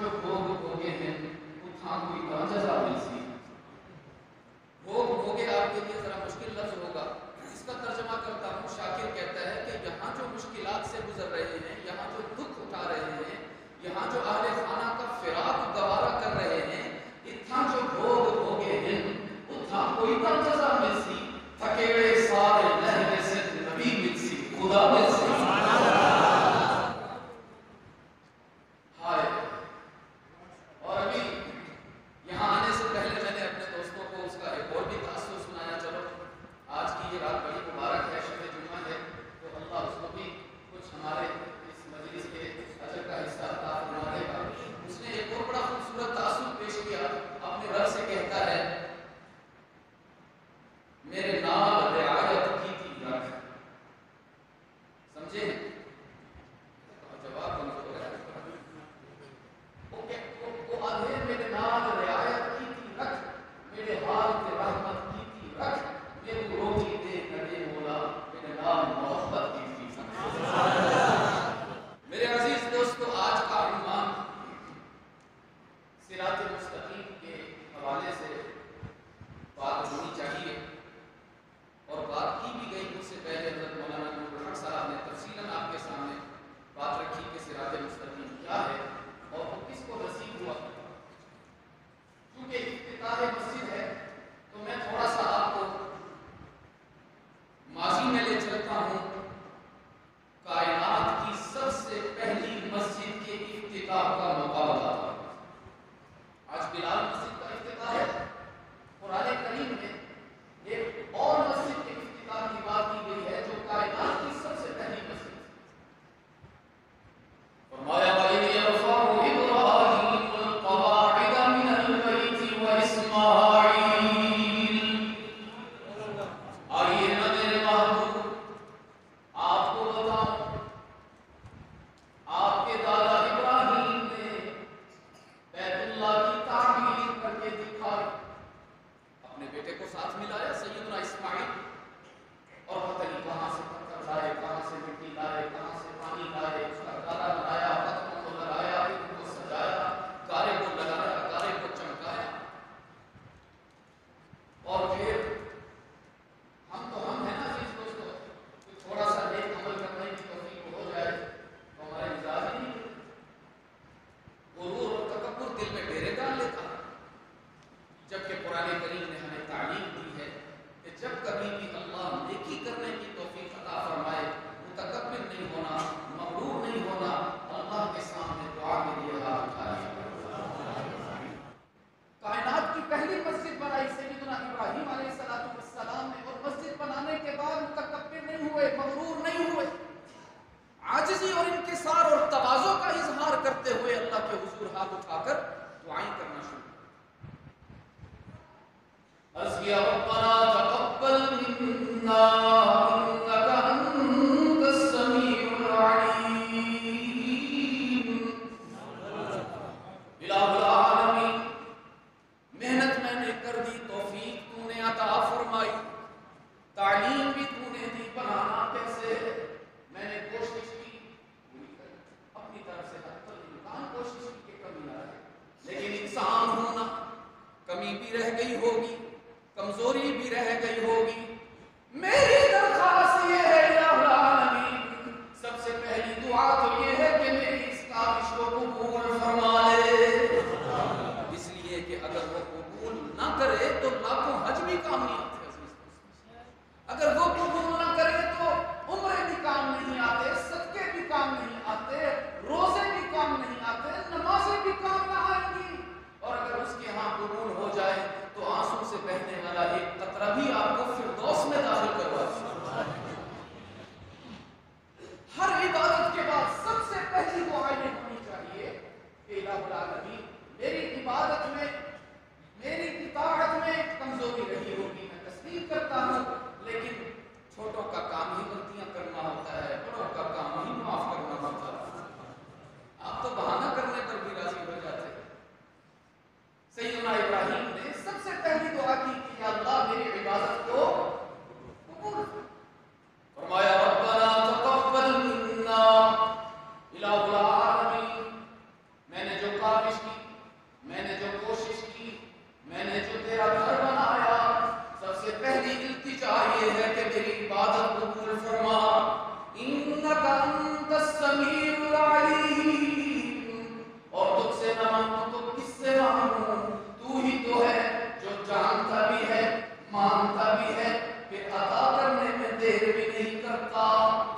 جو بھوگ بھوگے ہیں اتھاں کوئی جزا ملسی. بھوگ بھوگے آپ کے لیے ذرا مشکل لفظ ہوگا، اس کا ترجمہ کرتا ہوں. شاکر کہتا ہے کہ یہاں جو مشکلات سے گزر رہے ہیں، یہاں جو دکھ اٹھا رہے ہیں، یہاں جو اہل خانہ کا فراق گوارا کر رہے ہیں، اتھاں جو بھوگ بھوگے ہیں اتھاں کوئی جزا ملسی. تھکیڑے سارے لہرے سے نبی ملسی، خدا ملسی. ہائے. اور ابھی یہاں آنے سے پہلے میں نے اپنے دوستوں کو اس کا ایک اور بھی تاثر سنایا. چلو آج کی یہ رات بڑی مبارک ہے، شب جمعہ ہے، تو اللہ اس کو بھی کچھ ہمارے اس مجلس کے اجر کا حصہ عطا فرما دے گا. اس نے ایک اور بڑا خوبصورت تاثر پیش کیا، اپنے رب سے کہتا ہے میرے نام رعایت کی تھی رکھ. سمجھے؟ جواب کمزور ہے. وہ آدھے میرے نام رعایت کی تھی رکھ، میرے حال کے رحمت کی تھی رکھ، میرے روزی دے کرے مولا میرے نام محبت کی تھی. میرے عزیز دوستو، آج کا عنوان صراط مستقیم کے حوالے سے بات ہونی چاہیے، اور بات کی بھی گئی. مجھ سے پہلے حضرت مولانا نور الحق صاحب نے تفصیلاً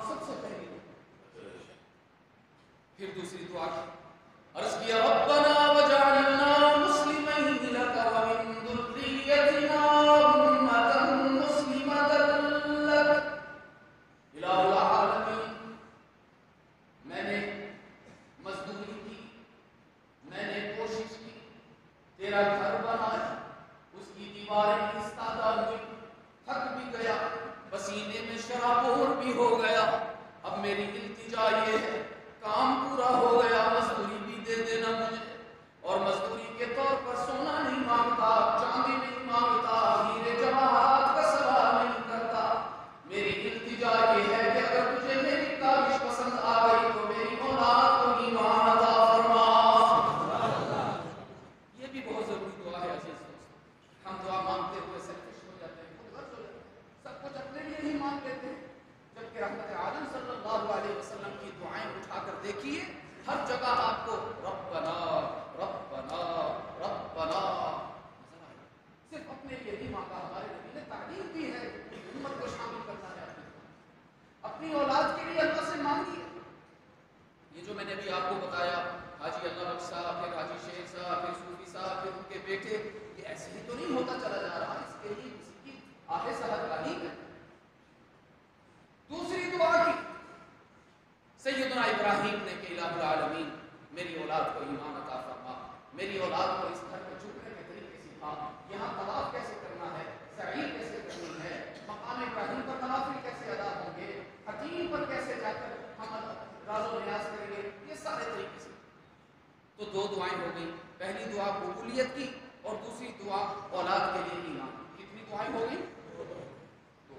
سب سے پہلی. پھر دوسری دعا کی عرض کیا ربنا وجعلنا مسلمین لک ومن ذریتنا امة مسلمة لک. الہ العالمین میں نے مزدوری کی, میں نے کوشش کی, تیرا گھر بنایا, اس کی دیواریں ایستادہ ہوئی, تھک بھی گیا, پسینے میں شرابور بھی ہو گیا. اب میری التجا یہ ہے کام پورا ہو گیا, مزدوری بھی دے دینا مجھے, اور مزدوری کے طور پر سونا نہیں مانگتا, چاندی نہیں مانگتا, ہیرے جواہرات کا سوال نہیں کرتا. میری التجا یہ ہے کہ اگر تجھے میری کاوش پسند آ گئی تو میری اولاد کو ایمان عطا فرما. یہ بھی بہت ضروری دعا ہے عزیز دوست. ہم دعا مانگتے ہوئے سیلفش ہو جاتے ہیں, خود غرض ہو جاتے ہیں, سب کچھ اپنے لیے ہی مانگ لیتے ہیں, جبکہ رحمت عالم صلی اللہ علیہ وسلم کی دعائیں اٹھا کر دیکھیے, ہر جگہ آپ کو ربنا ربنا ربنا صرف اپنے لیے نہیں مانگا. ہمارے نبی نے تعلیم دی ہے امت کو شامل کرنا ہے, اپنی اولاد کے لیے اللہ سے مانگیے. یہ جو میں نے ابھی آپ کو بتایا, حاجی اللہ بخش صاحب, پھر حاجی شیخ صاحب, پھر صوفی صاحب, پھر ان کے بیٹے, یہ ایسے ہی تو نہیں ہوتا چلا جا رہا, اس کے لیے کسی کی آہ سحر کاری ہے. دوسری دعا کی سیدنا ابراہیم نے کہ الہ العالمین میری اولاد کو ایمان عطا فرما, میری اولاد کو اس گھر میں جھکنے کے طریقے سکھا, یہاں طواف کیسے کرنا ہے, سعی کیسے کرنی ہے, مقام ابراہیم پر نوافل کیسے ادا ہوں گے, حتیم پر کیسے جا کر ہم راز و نیاز کریں گے, یہ سارے طریقے سے. تو دو دعائیں ہو گئی, پہلی دعا قبولیت کی اور دوسری دعا اولاد کے لیے ایمان. کتنی دعائیں ہو گئی؟ دو.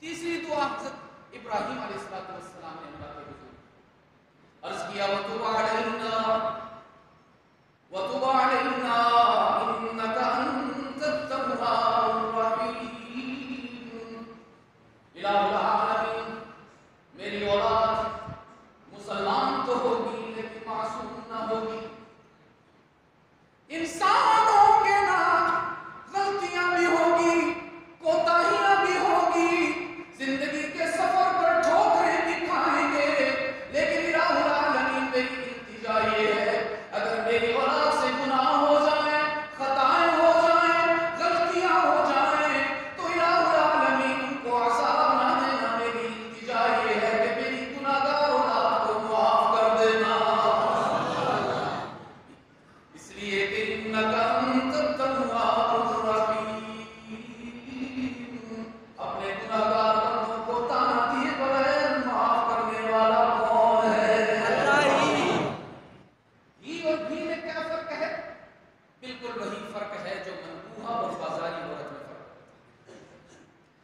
تیسری دعا حضرت ابراہیم علیہ السلام نے اللہ کے حضور عرض کیا وَتُبْ عَلَيْنَا وَتُبْ عَلَيْنَا إِنَّكَ أَنْتَ التَّوَّابُ الرَّحِيمُ. الہ العالمین میری اولاد مسلمان تو ہوگی لیکن معصوم نہ ہوگی, انسان ہوں گے نا, غلطیاں بھی ہوگی, کوتاہیاں بھی ہوگی, زندگی کے سفر پر ٹھوکریں بھی کھائیں گے, لیکن الہ العالمین میری التجا یہ ہے اگر میری اولاد سے گناہ ہو جائیں, خطائیں ہو جائیں, غلطیاں ہو جائیں, تو الہ العالمین ان کو عذاب نہ دینا. میری التجا یہ ہے کہ میری گناہگار اولاد کو معاف کر دینا, اس لیے کہ انک انت التواب الرحیم. اپنے گناہگار بندوں کو تانا دیے بغیر معاف کرنے والا کون ہے؟ اللہ ہی. اور بھی میں کیا فرق ہے؟ بالکل وہی فرق ہے جو منقوہہ اور بازاری عورت میں فرق ہے.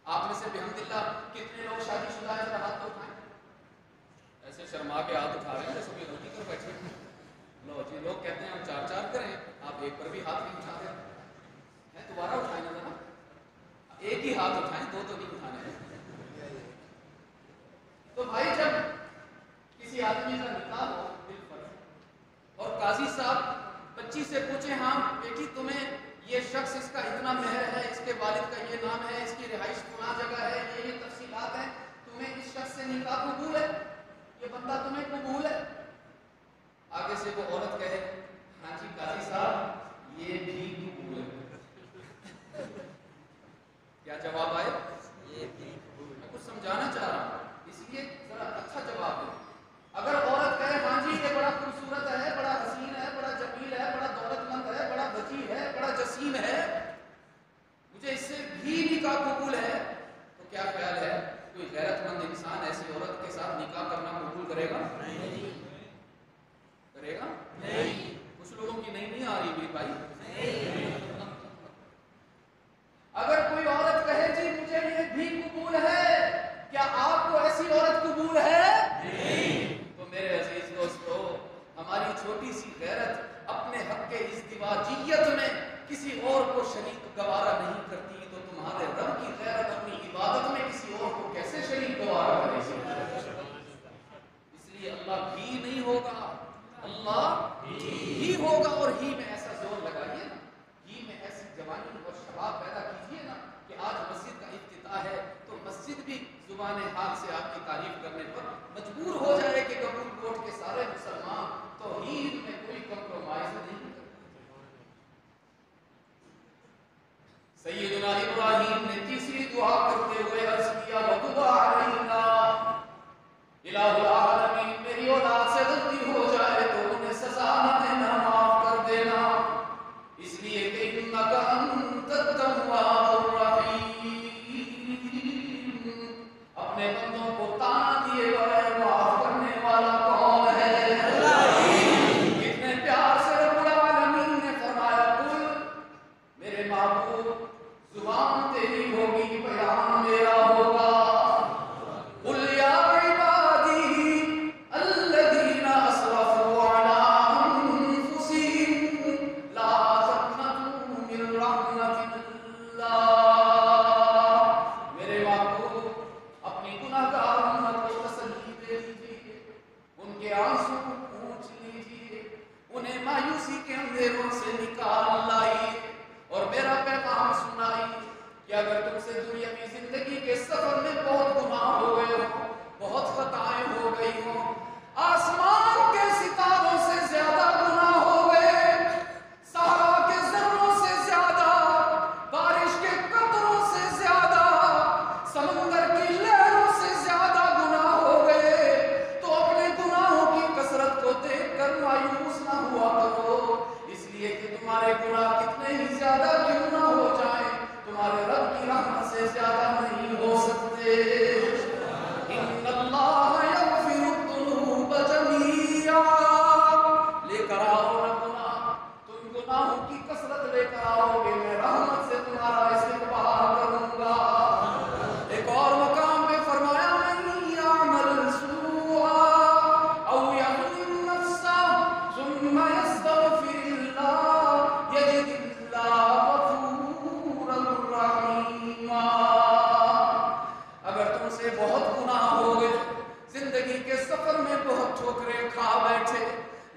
آپ میں سے بحمدللہ کتنے لوگ شادی شدہ ہیں؟ ذرا ہاتھ اٹھائیں. ایسے شرما کے ہاتھ اٹھا رہے ہیں جیسے کوئی غلطی کر بیٹھے. لو جی, لوگ کہتے ہیں ہم چار چار کریں, آپ ایک پر بھی ہاتھ نہیں اٹھا رہے ہیں. دوبارہ اٹھائیں نا ذرا, ایک ہی ہاتھ اٹھائیں, دو تو نہیں اٹھانے ہیں. تو بھائی جب کسی آدمی کا نکاح ہو اور قاضی صاحب بچی سے پوچھیں ہاں بیٹی تمہیں یہ شخص, اس کا اتنا مہر ہے, اس کے والد کا یہ نام ہے, اس کی رہائش فلاں جگہ ہے, یہ تفصیلات ہیں, تمہیں اس شخص سے نکاح قبول ہے, یہ بندہ تمہیں قبول ہے, آگے سے وہ عورت کہے ہاں جی قاضی صاحب یہ بھی قبول ہے, کیا جواب آئے؟ یہ بھی قبول. میں کچھ سمجھانا چاہ رہا ہوں, اس لیے ذرا اچھا جواب دیں. اگر عورت کہے ہاں جی یہ بڑا خوبصورت ہے, بڑا حسین ہے, بڑا جمیل ہے, بڑا دولت مند ہے, بڑا وسیع ہے, بڑا جسیم ہے, مجھے اس سے بھی نکاح قبول ہے, تو کیا خیال ہے کوئی غیرت مند انسان ایسی عورت کے ساتھ نکاح کرنا قبول کرے گا؟ نہیں. کرے گا؟ نہیں. کچھ لوگوں کی نہیں آ رہی میری بھائی. کے آنسو پوچھ لیجیے، انہیں مایوسی کے اندھیروں سے نکال لائیے اور میرا پیغام سنائیے کہ اگر تم سے دنیاوی زندگی کے سفر میں بہت گناہ ہو گئے ہو، بہت خطائیں ہو گئی ہوں، آسمان کے ستاروں سے زیادہ گناہ ہو گئے، صحرا کے ذروں سے زیادہ، بارش کے قطروں سے زیادہ، سمندر کی لہروں سے زیادہ گناہ ہو گئے، تو اپنے گناہوں کی کثرت کو دیکھ کر مایوس نہ ہوا کرو، اس لیے کہ تمہارے گناہ کتنے ہی زیادہ کیوں نہ ہو جائیں، تمہارے رب کی رحمت سے زیادہ نہیں ہو سکتے۔ ان اللہ یغفر الذنوب جمیعا، لے کر آؤ نہ گناہ، تم گناہوں کی کثرت لے کر آؤ گے، میں رحمت سے تمہارا استقبال کروں گا۔ ایک اور مقام پہ فرمایا من یعمل سوءا او یظلم نفسہ ثم یستغفر اللہ یجد اللہ غفورا رحیما۔ اگر تم سے بہت گناہ ہو گئے، زندگی کے سفر میں بہت ٹھوکریں کھا بیٹھے،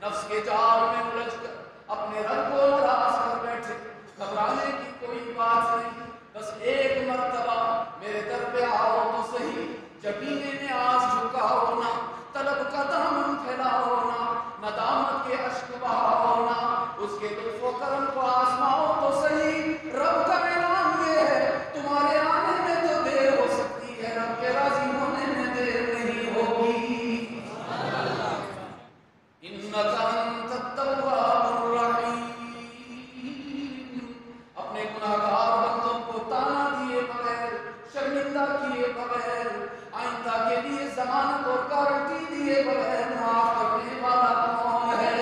نفس کے جال میں الجھ کر اپنے رب کو ناراض کر بیٹھے، گھبرانے کی کوئی بات نہیں، بس ایک مرتبہ میرے در پہ آؤ تو صحیح، جبینے میں آج جھکاؤ نہ، طلب کا دامن پھیلاؤ نہ، ندامت کے اشک بہاؤ نہ، اس کے لطف و کرم کو آزماؤ تو صحیح۔ رب کا اعلان یہ ہے تمہارے آنے میں تو دیر ہو سکتی ہے، رب کے راضی ہونے میں دیر نہیں ہوگی۔ انک انت التواب الرحیم، اپنے گناہگار بندوں کو تانا دیے بغیر، شرمندہ کیے بغیر، آئندہ کے لیے ضمانت اور گارنٹی دیے بغیر معاف کرنے والا کون ہے؟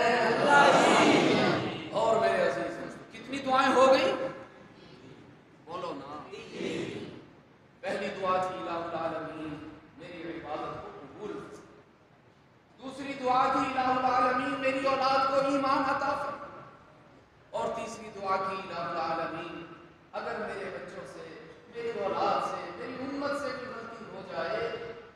اور میرے عزیز کتنی دعائیں ہو گئی؟ بولو نا۔ پہلی دعا تھی الہ العالمین میری عبادت کو قبول، دوسری دعا تھی الہ العالمین میری اولاد کو ایمان عطا فرما، اور تیسری دعا کی الہ العالمین اگر میرے بچوں سے، میری اولاد سے، میری امت سے کوئی غلطی ہو جائے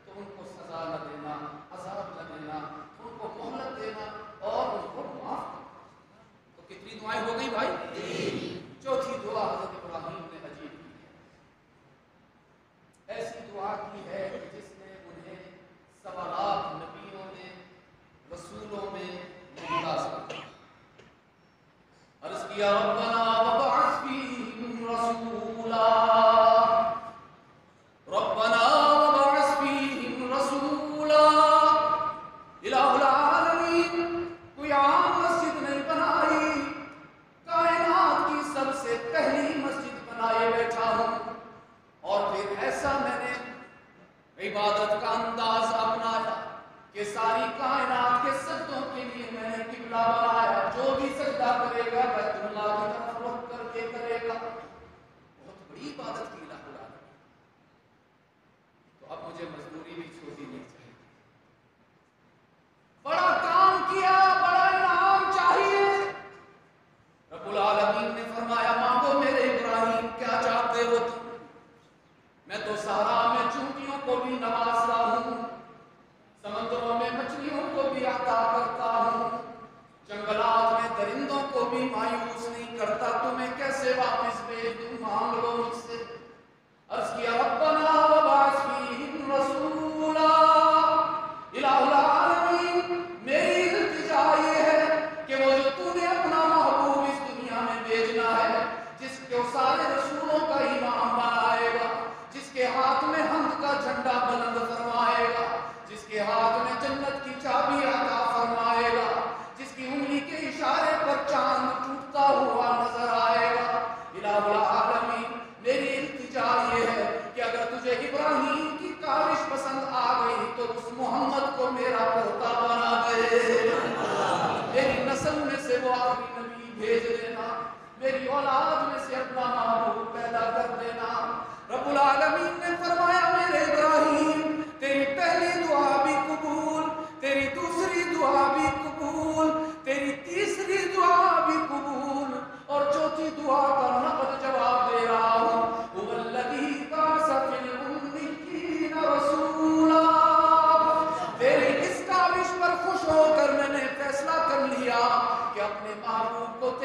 تو ان کو سزا نہ دینا، عذاب نہ دینا، ان کو مہلت دینا اور ان کو معاف کرنا۔ تو کتنی دعائیں ہو گئی بھائی؟ چوتھی دعا حضرت ابراہیم نے عجیب کی ہے، ایسی دعا کی ہے جس نے انہیں سوالات نبیوں نے، رسولوں میں ممتاز کیا۔ عرض کیا ربنا وابعث فیہم رسولا، ربنا وابعث فیہم رسولا۔ الہ العالمین کوئی عام مسجد نہیں بنائی، کائنات کی سب سے پہلی مسجد بنائے بیٹھا ہوں، اور پھر ایسا میں نے عبادت کا انداز اپنایا کہ ساری کائنات کے سجدوں کے لیے میں نے قبلہ بنایا، جو بھی سجدہ کرے گا بیت اللہ کی طرف رخ کر کے کرے گا۔ بہت بڑی عبادت کی الہ العالمین، تو اب مجھے مزدوری بھی چھوٹی نہیں چاہیے، بڑا کام کیا، بڑا انعام چاہیے۔ رب العالمین نے فرمایا مانگو میرے ابراہیم کیا چاہتے ہو تم، میں تو صحرا میں چونٹیوں کو بھی نوازتا ہوں، سمندروں میں مچھلیوں کو بھی عطا کرتا ہوں، جنگلات میں درندوں کو بھی مایوس نہیں کرتا، تمہیں کیسے واپس بھیج دوں، مانگ لو مجھ سے۔ عرض کیا ربنا وابعث فیہم رسولا، الہ العالمین میری التجا یہ ہے کہ وہ جو تو نے اپنا محبوب اس دنیا میں بھیجنا ہے، جس کو سارے رسولوں کا امام بنائے گا، جس کے ہاتھ میں حمد کا جھنڈا بلند فرمائے گا، جس کے ہاتھ میں جنت کی چابی عطا فرمائے گا، جس کی انگلی کے اشارے پر چاند ٹوٹتا ہوا نظر آئے گا۔ الہ العالمین میری التجا یہ ہے کہ اگر تجھے ابراہیم کی کاوش پسند آ گئی تو اس محمد کو میرا پوتا بنا دے، میری نسل میں سے وہ آخری نبی بھیج دینا، میری اولاد میں سے اپنا محبوب پیدا کر دینا۔ رب العالمین نے فرمایا میرے ابراہیم تیری پہلی دعا بھی قبول، تیری دوسری دعا بھی قبول، تیری تیسری دعا بھی قبول، اور چوتھی دعا کا نقد جواب دے رہا ہوں۔ هو الذی بعث فی الأمیین رسولا، تیری اس کاوش پر خوش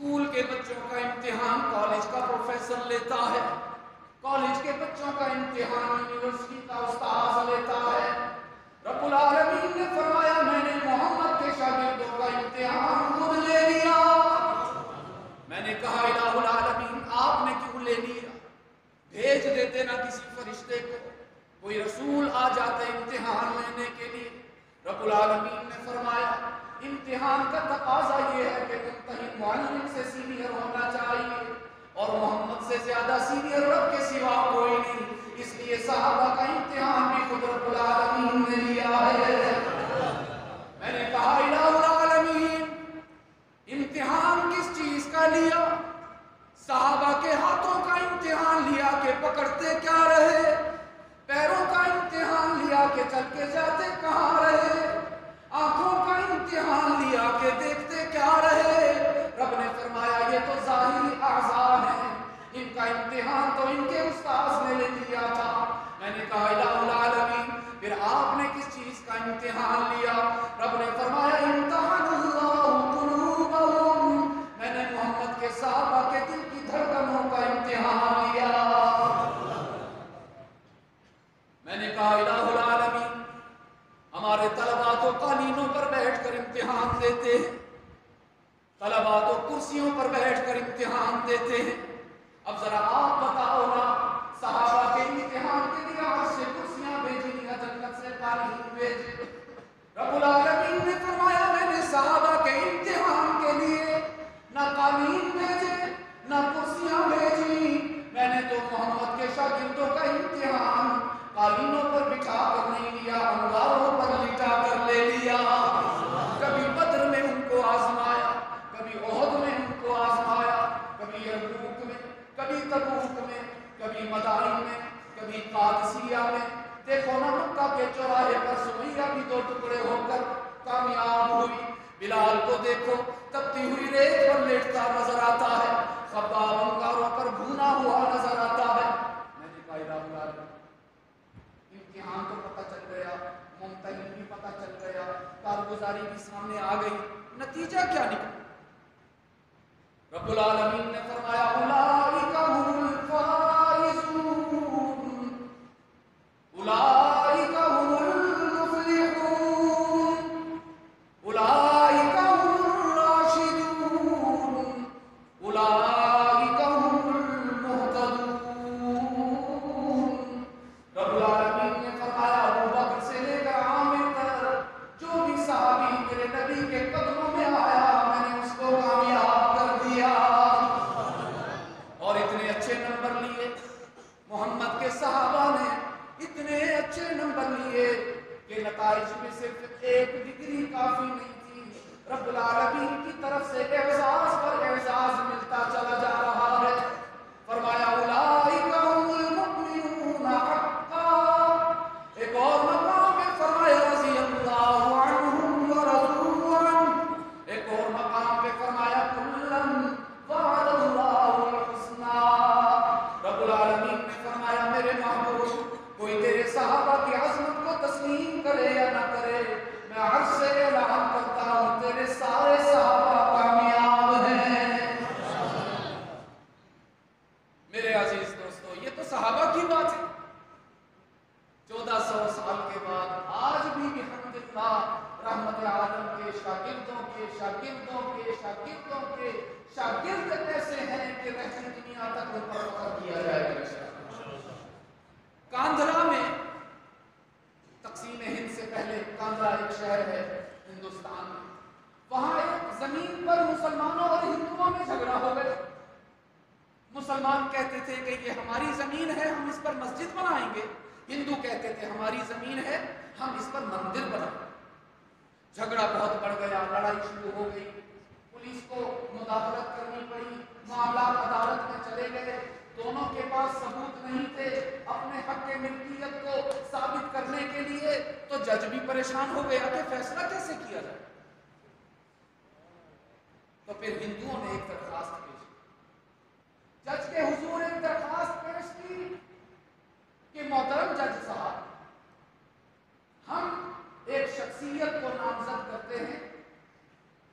اسکول کے بچوں کا امتحان کالج کا پروفیسر لیتا ہے، کالج کے بچوں کا امتحان یونیورسٹی کا استاذ لیتا ہے۔ رب العالمین نے فرمایا میں نے محمد کے شاگردوں کا امتحان خود لے لیا۔ میں نے کہا الہ العالمین آپ نے کیوں لے لیا؟ بھیج دیتے نا کسی فرشتے کو، کوئی رسول آ جاتے امتحان لینے کے لیے۔ رب العالمین نے فرمایا امتحان کا تقاضا یہ ہے کہ ممتحن معلم سے سینئر ہونا چاہیے، اور محمد سے زیادہ سینئر رب کے سوا کوئی نہیں، اس لیے صحابہ کا امتحان بھی خود رب العالمین نے لیا ہے۔ میں نے کہا الہ العالمین امتحان کس چیز کا لیا؟ صحابہ کے ہاتھوں کا امتحان لیا کہ پکڑتے کیا رہے، پیروں کا امتحان لیا کہ چل کے جاتے کہاں رہے، آنکھوں کا امتحان لیا کہ دیکھتے کیا رہے۔ رب نے فرمایا یہ تو ظاہری اعضاء ہیں، ان کا امتحان تو ان کے استاذ نے لے لیا تھا۔ میں نے کہا الہ العالمین پھر آپ نے کس چیز کا امتحان لیا؟ رب نے فرمایا امتحان اللہ قلوبہم، میں نے محمد کے صحابہ کے دل کی دھڑکنوں کا امتحان لیا۔ میں نے کہا الہ العالمین ہمارے طلباء تو قالینوں پر بیٹھ کر امتحان دیتے ہیں، طلباء تو کرسیوں پر بیٹھ کر امتحان دیتے ہیں، اب ذرا آپ بتاؤ نا صحابہ کے امتحان کے لیے عرش سے کرسیاں بھیجی یا جنت سے قالین بھیجے؟ رب العالمین نے فرمایا میں نے صحابہ کے امتحان کے لیے نہ قالین بھیجے نہ کرسیاں بھیجی، میں نے تو محمد کے شاگردوں کا امتحان قالینوں پر بٹھا کر نہیں لیا، انگاروں پر لٹا کر لے لیا۔ کبھی بدر میں ان کو آزمایا، کبھی احد میں ان کو آزمایا، کبھی یرموک میں، کبھی تبوک میں، کبھی مدائن میں، کبھی قادسیہ میں۔ دیکھو نا مکہ کے چوراہے پر سمیہ بھی دو ٹکڑے ہو کر کامیاب ہوئی، بلال کو دیکھو تپتی ہوئی ریت پر لیٹتا نظر آتا ہے، خباب انگاروں پر بھونا ہوا نظر آتا ہے۔ میں نے کہا الہ العالمین امتحان تو پتہ چل گیا، ممتحن بھی پتہ چل گیا، کارگزاری بھی سامنے آ گئی، نتیجہ کیا نکلا؟ رب العالمین نے فرمایا اولئک هم الفائزون، اولئک هم المفلحون، اولئک هم الراشدون، اولئک هم المهتدون۔ رب العالمین نے فرمایا ابو بکر سے لے کر عامر تک جو بھی صحابی میرے نبی کے قدموں میں آیا میں نے اس کو کامیاب کر دیا، اور اتنے اچھے نمبر لیے محمد کے صحابہ نے، اتنے اچھے نمبر لیے کہ نتائج میں صرف ایک ڈگری کافی نہیں تھی، رب العالمین کی طرف سے اعزاز پر اعزاز ملتا چلا جا رہا ہے۔ فرمایا اولئک هم المؤمنون حقا، ایک اور مقام میں فرمایا رضی اللہ عنہم ورضوا عنہ، ایک اور مقام پہ فرمایا کلا وعد اللہ الحسنی۔ رب العالمین نے فرمایا میرے محبوب کوئی تیرے صحابہ کی عظمت کو تسلیم کرے یا نہ کرے، میں عرش سے اعلان کرتا ہوں تیرے سارے صحابہ کامیاب ہیں۔ میرے عزیز دوستو یہ تو صحابہ کی بات ہے، 1400 سال کے بعد آج بھی بحمداللہ رحمت عالم کے شاگردوں کے شاگردوں کے شاگردوں کے شاگرد ایسے ہیں کہ رہتی دنیا تک ان پر فخر کیا جائے گا۔ کاندھرا میں تقسیم ہند سے پہلے کاندھرا ایک شہر ہے ہندوستان میں، وہاں ایک زمین پر مسلمانوں اور ہندوؤں میں جھگڑا ہو گیا۔ مسلمان کہتے تھے کہ یہ ہماری زمین ہے ہم اس پر مسجد بنائیں گے، ہندو کہتے تھے ہماری زمین ہے ہم اس پر مندر بنائیں گے۔ جھگڑا بہت بڑھ گیا، لڑائی شروع ہو گئی، پولیس کو مداخلت کرنی پڑی، معاملات عدالت میں چلے گئے، دونوں کے پاس ثبوت نہیں تھے اپنے حق کے ملکیت کو ثابت کرنے کے لیے، تو جج بھی پریشان ہو گیا کہ فیصلہ کیسے کیا جائے۔ تو پھر ہندوؤں نے ایک درخواست پیش کی، جج کے حضور ایک درخواست پیش کی کہ محترم جج صاحب ہم ایک شخصیت کو نامزد کرتے ہیں،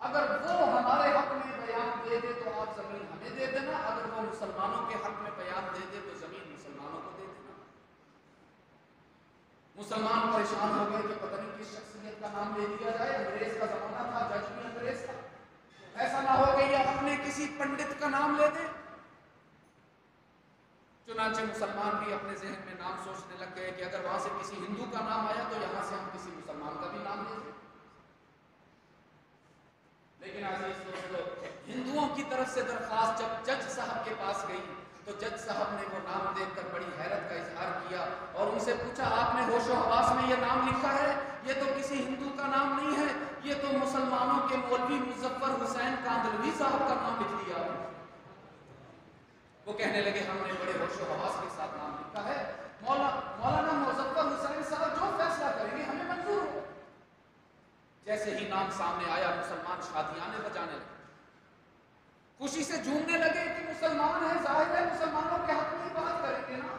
اگر وہ ہمارے حق میں بیان دے دے تو آپ زمین ہمیں دے دینا، اگر وہ مسلمانوں کے حق میں بیان دے دے تو زمین مسلمانوں کو دے دینا۔ مسلمان پریشان ہو گئے کہ پتہ نہیں کس شخصیت کا نام لے دیا جائے، انگریز کا زمانہ تھا، جج بھی انگریز تھا، ایسا نہ ہو کہ یہ اپنے کسی پنڈت کا نام لے دیں۔ چنانچہ مسلمان بھی اپنے ذہن میں نام سوچنے لگ گئے کہ اگر وہاں سے کسی ہندو کا نام آیا تو یہاں سے ہم کسی مسلمان کا بھی نام لے دیں۔ لیکن عزیز دوستو، ہندوؤں کی طرف سے درخواست جب جج صاحب کے پاس گئی تو جج صاحب نے وہ نام دیکھ کر بڑی حیرت کا اظہار کیا اور ان سے پوچھا، آپ نے ہوش و حواس میں یہ نام لکھا ہے؟ یہ تو کسی ہندو کا نام نہیں ہے، یہ تو مسلمانوں کے مولوی مظفر حسین کاندھلوی صاحب کا نام لکھ دیا۔ وہ کہنے لگے، ہم نے بڑے ہوش و حواس کے ساتھ نام لکھا ہے، مولانا مظفر حسین صاحب جو فیصلہ کریں گے ہمیں منظور ہو۔ جیسے ہی نام سامنے آیا مسلمان شادیانے بجانے لگے، خوشی سے جھومنے لگے کہ مسلمان ہیں، ظاہر ہے مسلمانوں کے حق میں بات کریں گے نا۔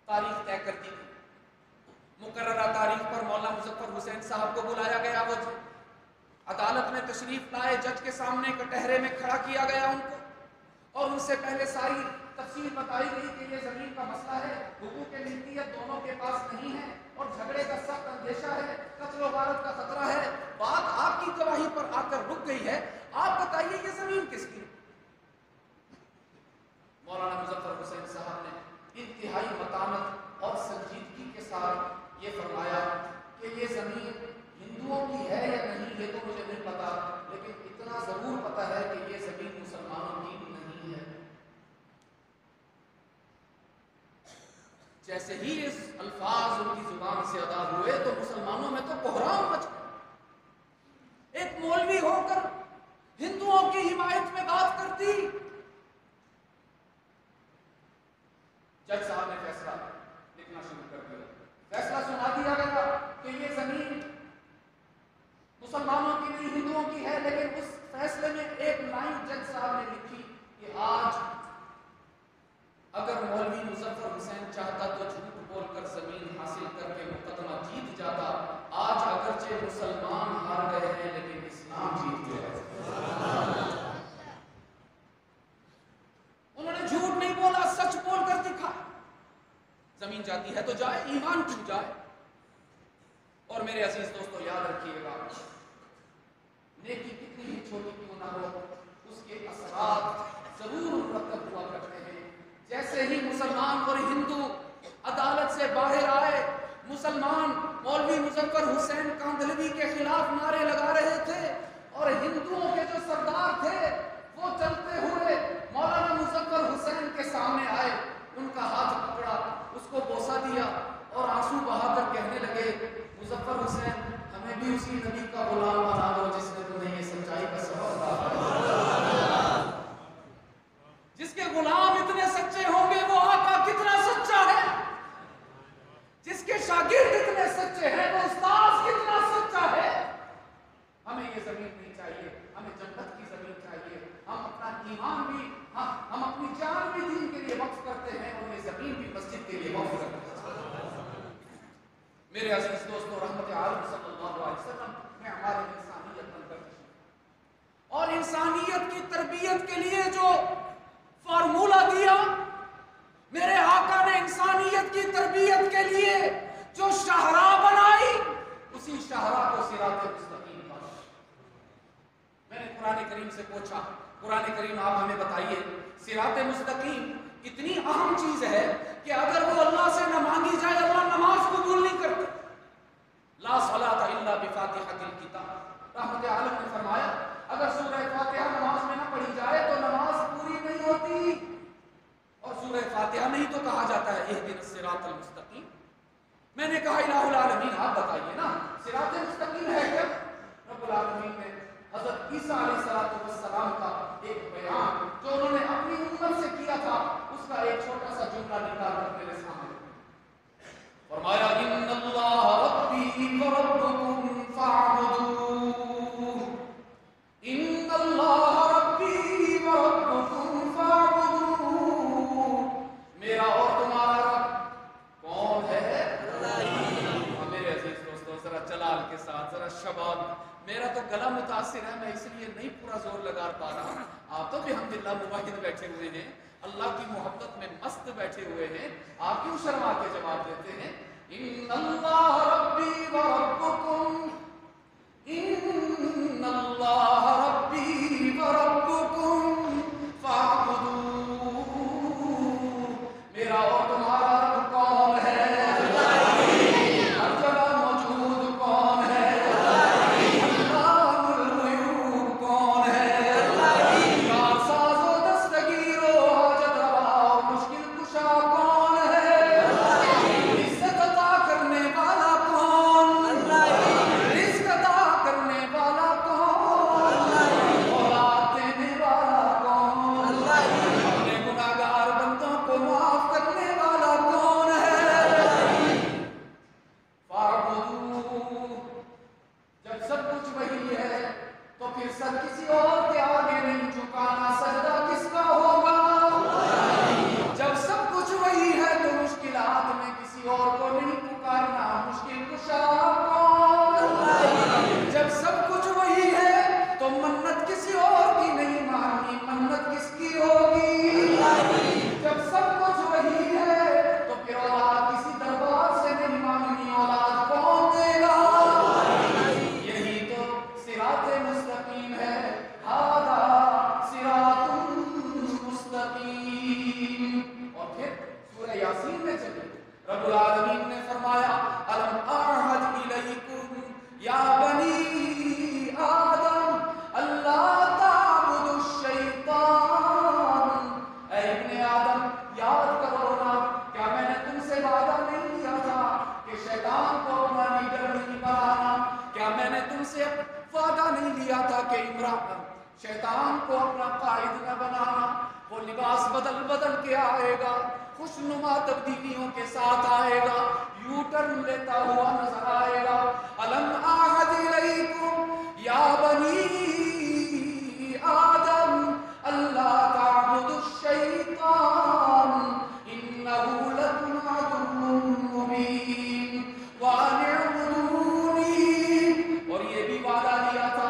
تاریخ طے کر دی گئی، مقررہ تاریخ پر مولانا مظفر حسین صاحب کو بلایا گیا، وہ عدالت میں تشریف لائے، جج کے سامنے کٹہرے میں کھڑا کیا گیا ان کو، اور ان سے پہلے ساری تفصیل بتائی گئی کہ یہ زمین کا مسئلہ ہے، حقوق ملکیت دونوں کے پاس نہیں ہے اور جھگڑے کا سخت اندیشہ ہے، قتل و غارت کا خطرہ ہے۔ بات آپ کی گواہی پر آ کر رک گئی ہے، آپ بتائیے یہ زمین کس کی؟ مولانا مظفر حسین صاحب نے انتہائی متانت اور سنجیدگی کے ساتھ یہ فرمایا کہ یہ زمین ہندوؤں کی ہے یا نہیں یہ تو مجھے نہیں پتا، لیکن اتنا ضرور پتا ہے کہ یہ زمین مسلمانوں کی نہیں ہے۔ جیسے ہی اس الفاظ ان کی زبان سے ادا ہوئے تو مسلمانوں میں تو بحران مچ گیا۔ ایک مولوی ہو کر ہندوؤں کی حمایت میں بات کرتی۔ جج صاحب نے فیصلہ لکھنا شروع کر دیا، فیصلہ سنا دیا گیا کہ یہ زمین مسلمانوں کی نہیں ہندوؤں کی ہے، لیکن اس فیصلے میں ایک لائن جج صاحب نے لکھی کہ آج اگر مولوی مظفر حسین چاہتا تو جھوٹ بول کر زمین حاصل کر کے مقدمہ جیت جاتا، آج اگرچہ مسلمان ہار گئے ہیں لیکن اسلام جیت گیا ہے۔ انہوں نے جھوٹ نہیں بولا، سچ بول کر دکھا۔ زمین جاتی ہے تو جائے، ایمان کیوں جائے۔ اور میرے عزیز دوستو یاد رکھیے گا، نیکی کتنی ہی چھوٹی کیوں نہ ہو، اس کے اثرات ضرور مرتب ہوا کرتے ہیں۔ جیسے ہی مسلمان اور ہندو عدالت سے باہر آئے، مسلمان مولوی مظفر حسین کاندھلوی کے خلاف نعرے لگا رہے تھے اور ہندوؤں کے جو سردار تھے وہ چلتے ہوئے مولانا مظفر حسین کے سامنے آئے، ان کا ہاتھ پکڑا، اس کو بوسہ دیا اور آنسو بہا کر کہنے لگے، مظفر حسین ہمیں بھی اسی نبی کا غلام بنا دو جس نے تمہیں یہ سچائی کا سبق بتایا۔ جس کے غلام اتنے سچے ہوں گے وہ آقا کتنا سچا ہے، جس کے شاگرد اتنے سچے ہیں وہ استاذ کتنا سچا ہے۔ ہمیں یہ زمین نہیں چاہیے، ہمیں جنت کی زمین چاہیے۔ ہم اپنا ایمان بھی، ہم اپنی جان بھی دین کے لیے وقف کرتے ہیں اور یہ زمین بھی مسجد کے لیے وقف کرتے ہیں۔ میرے عزیز دوستو، رحمت عالم صلی اللہ علیہ وسلم میں ہمارے انسانیت بن کر اور انسانیت کی تربیت کے لیے جو فارمولہ دیا، میرے آقا نے انسانیت کی تربیت کے لیے جو شاہراہ بنائی، اسی شاہراہ کو صراط مستقیم بنا۔ میں نے قرآن کریم سے پوچھا، قرآن کریم آپ ہمیں بتائیے صراط مستقیم اتنی اہم چیز ہے کہ اگر وہ اللہ سے نہ مانگی جائے اللہ نماز قبول نہیں کرتے۔ لا صلاۃ الا بفاتحۃ الکتاب، رحمت عالم نے فرمایا اگر سورہ فاتحہ نماز میں نہ پڑھی جائے تو نماز پوری نہیں ہوتی، اور سورہ فاتحہ میں ہی تو کہا جاتا ہے اہدنا الصراط المستقیم۔ میں نے کہا الہ العالمین آپ بتائیے نا صراط مستقیم ہے کیا؟ رب العالمین نے حضرت عیسیٰ علیہ السلام کا ایک بیان جو انہوں نے اپنی امت سے کیا تھا، اس کا ایک چھوٹا سا جملہ نکال کر میرے سامنے فرمایا، ان اللہ ربی وربکم فاعبدوہ، ان اللہ ربی وربکم فاعبدوہ، میرا اور تمہارا رب کون ہے؟ اللہ۔ میرے عزیز دوستو ذرا جلال کے ساتھ، ذرا شباب، میرا تو گلا متاثر ہے، میں اس لیے نہیں پورا زور لگا پا رہا. آپ تو بھی الحمدللہ موحد بیٹھے ہوئے ہیں، اللہ کی محبت میں مست بیٹھے ہوئے ہیں، آپ کیوں شرما کے جواب دیتے ہیں؟ ان اللہ ربی و ربکم، ان اللہ ربی و ربکم فاعبدوہ. میرا اور تمہارا رب کون ہے؟ ہر جگہ موجود کون ہے؟ علام الغیوب کون ہے؟ کارساز و دستگیر و حاجت روا و مشکل کشا کون ہے؟ عزت عطا کرنے والا کون؟ رزق عطا کرنے والا کون؟ اولاد دینے والا کون؟ اپنے گناہگار بندوں کو معاف کرنے والا کون ہے؟ فاعبدوہ. جب سب کچھ وہی ہے تو پھر سر کسی اور کے آگے نہیں جھکانا، سجدہ کس کا ہوگا؟ جب سب کچھ وہی ہے تو مشکلات میں کسی اور کو نہیں پکارنا، مشکل کشا کون؟ جب سب کچھ وہی ہے تو منت کسی اور کی نہیں ماننی، منت کس کی ہوگی؟ جب سب کچھ وہی ہے تو پھر اولاد کسی دربار سے نہیں مانگنی، اولاد کون دے گا؟ یہی تو صراط مستقیم ہے، ھذا صراط مستقیم. اور پھر سورہ یاسین میں چلے، رب العالمین نے فرمایا الم اعہد الیکم یا بنی آدم اللہ تعبدوا الشیطان. اے ابن آدم یاد کرو نا، کیا میں نے تم سے وعدہ نہیں کیا تھا کہ شیطان کو اپنا لیڈر نہیں بنانا؟ کیا میں نے تم سے وعدہ نہیں لیا تھا کہ عمران شیطان کو اپنا قائد نہ بنانا؟ وہ لباس بدل بدل کے آئے گا، خوشنما تبدیلیوں کے ساتھ آئے گا، یو ٹرن لیتا ہوا نظر آئے گا. الم اعہد الیکم یا بنی آدم اللہ تعبدوا الشیطان انہ لکم عدو مبین وان اعبدونی. اور یہ بھی وعدہ لیا تھا،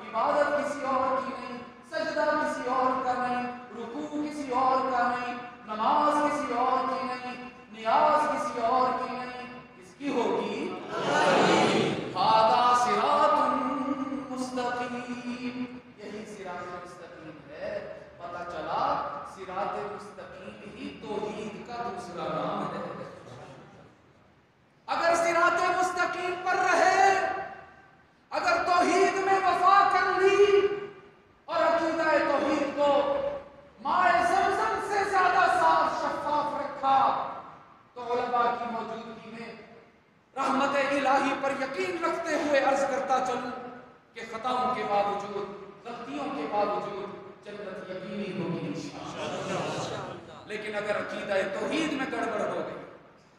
عبادت کسی اور کی نہیں، سجدہ کسی اور کا نہیں، رکوع کسی اور کا نہیں، نماز کسی اور کی نہیں، نیاز کسی اور کی نہیں، کس کی ہوگی؟ ھذا صراط مستقیم. یہی صراط مستقیم ہے. پتہ چلا صراط مستقیم ہی توحید کا دوسرا نام ہے. اگر صراط مستقیم پر رہے، اگر توحید میں وفا کر لی اور عقیدہ توحید کو مائے زمزم سے زیادہ صاف شفاف رکھا، تو علماء کی موجودگی میں رحمت الہی پر یقین رکھتے ہوئے عرض کرتا چلوں کہ خطاؤں کے باوجود، غلطیوں کے باوجود جنت یقینی ہوگی انشاءاللہ. لیکن اگر عقیدہ توحید میں گڑبڑ ہو گئی،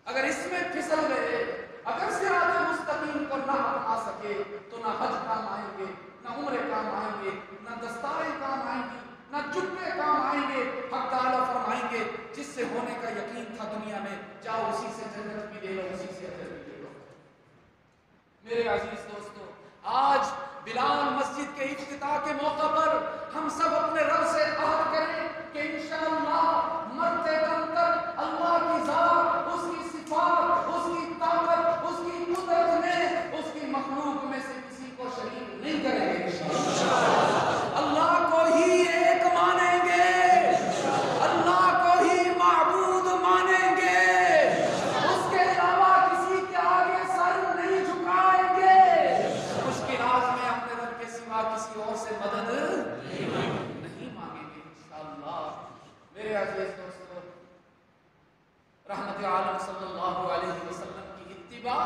اگر اس میں پھسل گئے، اگر صراط مستقیم کو نہ اپنا سکے تو نہ حج کام آئیں گے، نہ عمرے کام آئیں گے، نہ دستاریں کام آئیں گی، نہ جبے کام آئیں گے. حق تعالیٰ فرمائیں گے جس سے ہونے کا یقین تھا دنیا میں، جاؤ اسی سے جنت بھی لے لو، اسی سے اجر بھی لے لو. میرے عزیز دوستو، آج بلال مسجد کے افتتاح کے موقع پر ہم سب اپنے رب سے عہد کریں کہ انشاءاللہ مرتے دم تک اللہ کی ذات، اس کی صفات، اس کی طاقت، اس کی قدرت میں اس کی مخلوق میں سے کسی کو شریک نہیں کریں گے. اللہ کو ہی ایک مانیں گے، اللہ کو ہی معبود مانیں گے، اس کے علاوہ کسی کے آگے سر نہیں جھکائیں گے. مشکلات میں اپنے رب کے سوا کسی اور سے مدد نہیں مانگیں گے انشاءاللہ. میرے عزیز دوستو، رحمت عالم صلی اللہ علیہ وسلم کی اتباع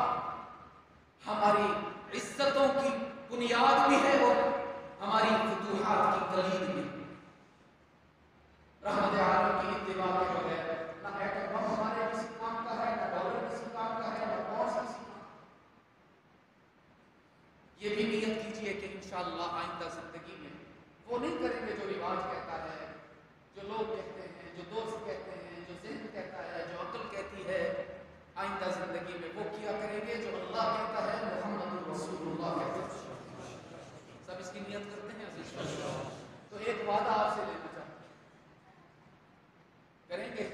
ہماری عزتوں کی بنیاد بھی ہے اور ہماری فتوحات کی کلید بھی. رحمت عالم کی اتباع کے بغیر نہ ایٹم بم ہمارے کسی کام کا ہے، نہ ڈالر کسی کام کا ہے، نہ بورس کسی کام. یہ بھی نیت کیجئے کہ انشاءاللہ آئندہ زندگی میں وہ نہیں کریں گے جو رواج کہتا ہے، جو لوگ کہتے ہیں، جو دوست کہتے ہیں، جو ذہن کہتا ہے، جو عقل کہتی ہے. آئندہ زندگی میں وہ کیا کریں گے جو اللہ کہتا ہے، محمد رسول اللہ کہتا ہے. سب اس کی نیت کرتے ہیں عزیز؟ تو ایک وعدہ آپ سے لینا چاہتا ہوں، کریں گے؟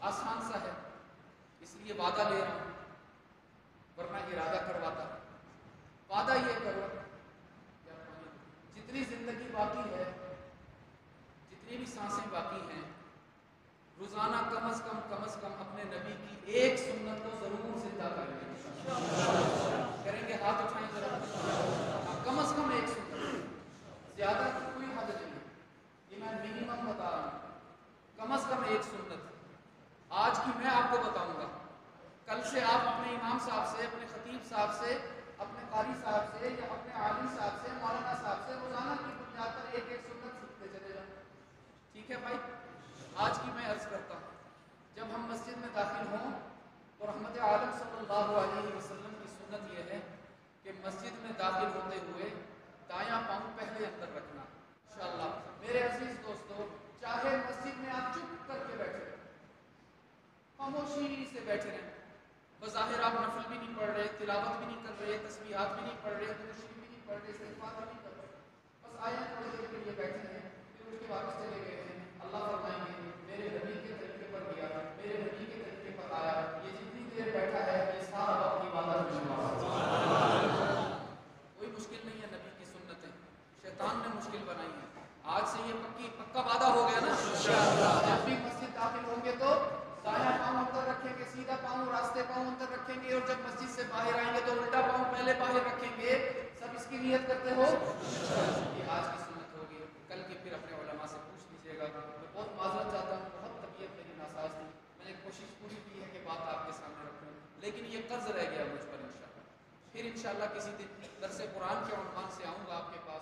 آسان سا ہے، اس لیے وعدہ لے رہا ہوں، ورنہ ارادہ کرواتا۔ وعدہ یہ کرو، جتنی زندگی باقی ہے، جتنی بھی سانسیں باقی ہیں، روزانہ کم از کم اپنے نبی کی ایک سنت کو ضرور زندہ کریں گے۔ کریں گے؟ ہاتھ اٹھائیں ذرا۔ کم از کم ایک سنت، زیادہ کی کوئی حد نہیں ہے، یہ میں منیمم بتا رہا ہوں، کم از کم ایک سنت۔ آج کی میں آپ کو بتاؤں گا، کل سے آپ اپنے امام صاحب سے، اپنے خطیب صاحب سے، اپنے قاری صاحب سے یا اپنے عالم صاحب سے، مولانا صاحب سے روزانہ کی بنیاد پر ایک ایک سنت سیکھتے چلے جائیں۔ ٹھیک ہے بھائی؟ آج کی میں عرض کرتا ہوں، جب ہم مسجد میں داخل ہوں تو رحمت عالم صلی اللہ علیہ وسلم کی سنت یہ ہے کہ مسجد میں داخل ہوتے ہوئے دایاں پاؤں پہلے اندر رکھنا۔ انشاءاللہ میرے عزیز دوستو، چاہے مسجد میں آپ چپ کر کے بیٹھے رہیں، خاموشی سے بیٹھے رہیں، بظاہر آپ نفل بھی نہیں پڑھ رہے، تلاوت بھی نہیں کر رہے، تسبیحات بھی نہیں پڑھ رہے، درود شریف بھی نہیں پڑھ رہے، استغفار بھی نہیں کر رہے، بس آیت تھوڑی دیر کے لیے بیٹھے ہیں، پھر اٹھ کے واپس چلے گئے ہیں۔ اللہ فرمائیں گے میرے نبی کے طریقے پر گیا، میرے نبی کے طریقے پر آیا، یہ جتنی دیر بیٹھا ہے یہ سارا وقت عبادت میں لگا۔ کوئی مشکل نہیں ہے، نبی کی سنتیں شیطان نے مشکل بنائی ہیں۔ آج سے یہ پکا وعدہ ہو گیا نا، جب بھی مسجد داخل ہوں گے تو دایاں پاؤں اندر رکھیں گے، سیدھا پاؤں راستے پاؤں اندر رکھیں گے، اور جب مسجد سے باہر آئیں گے تو الٹا پاؤں پہلے باہر رکھیں گے۔ سب اس کی نیت کرتے ہو؟ یہ آج کی سنت ہوگی، کل کی پھر اپنے علماء سے پوچھ لیجیے گا۔ میں بہت معذرت چاہتا ہوں، بہت طبیعت میری ناساز تھی، میں نے کوشش پوری کی ہے کہ بات آپ کے سامنے رکھوں، لیکن یہ قرض رہ گیا مجھ پر۔ انشاءاللہ پھر انشاءاللہ کسی دن درس قرآن کے عنوان سے آؤں گا آپ کے پاس۔